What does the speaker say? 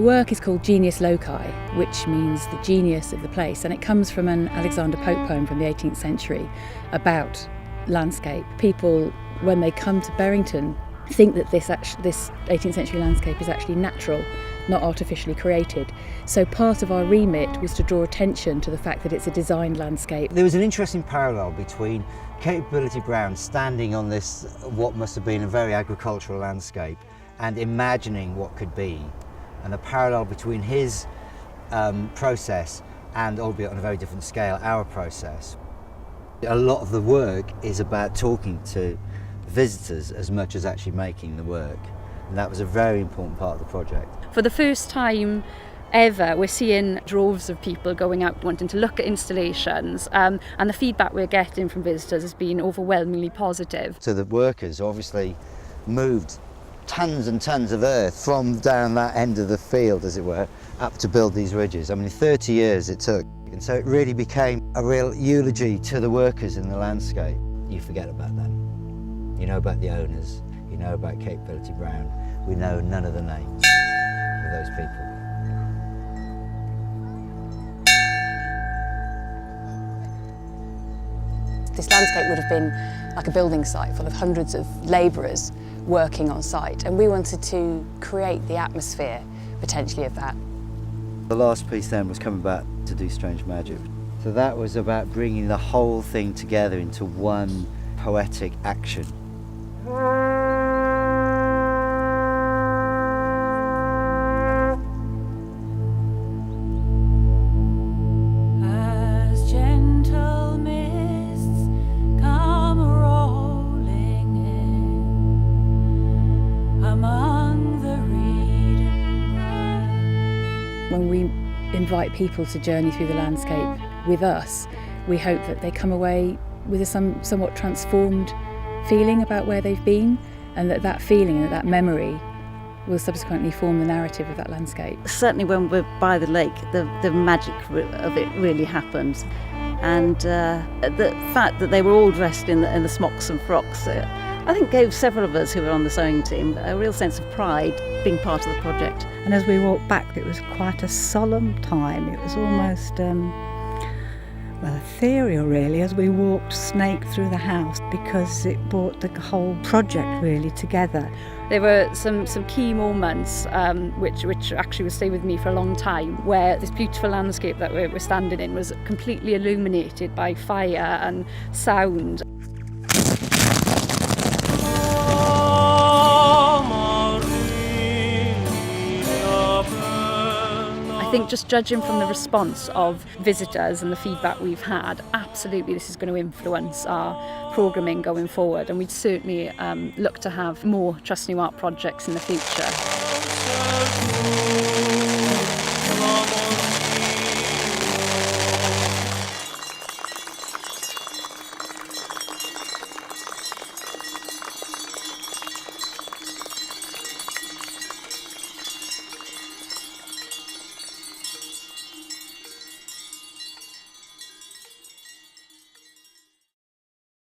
work is called Genius Loci, which means the genius of the place, and it comes from an Alexander Pope poem from the 18th century about landscape. People, when they come to Berrington, think that this 18th century landscape is actually natural, not artificially created. So part of our remit was to draw attention to the fact that it's a designed landscape. There was an interesting parallel between Capability Brown standing on this, what must have been a very agricultural landscape, and imagining what could be, and a parallel between his process and, albeit on a very different scale, our process. A lot of the work is about talking to visitors as much as actually making the work, and that was a very important part of the project. For the first time ever, we're seeing droves of people going out wanting to look at installations, and the feedback we're getting from visitors has been overwhelmingly positive. So the workers obviously moved tons and tons of earth from down that end of the field, as it were, up to build these ridges. I mean, 30 years it took, and so it really became a real eulogy to the workers in the landscape. You forget about them. You know about the owners, you know about Capability Brown. We know none of the names of those people. This landscape would have been like a building site full of hundreds of labourers working on site, and we wanted to create the atmosphere potentially of that. The last piece then was coming back to do Strange Magic. So that was about bringing the whole thing together into one poetic action. When we invite people to journey through the landscape with us, we hope that they come away with a somewhat transformed feeling about where they've been, and that feeling and that memory will subsequently form the narrative of that landscape. Certainly when we're by the lake, the magic of it really happens. And the fact that they were all dressed in the smocks and frocks, I think gave several of us who were on the sewing team a real sense of pride being part of the project. And as we walked back, it was quite a solemn time. It was almost, ethereal really, as we walked snake through the house, because it brought the whole project really together. There were some key moments which actually will stay with me for a long time, where this beautiful landscape that we're standing in was completely illuminated by fire and sound. I think just judging from the response of visitors and the feedback we've had, absolutely this is going to influence our programming going forward, and we'd certainly look to have more Trust New Art projects in the future.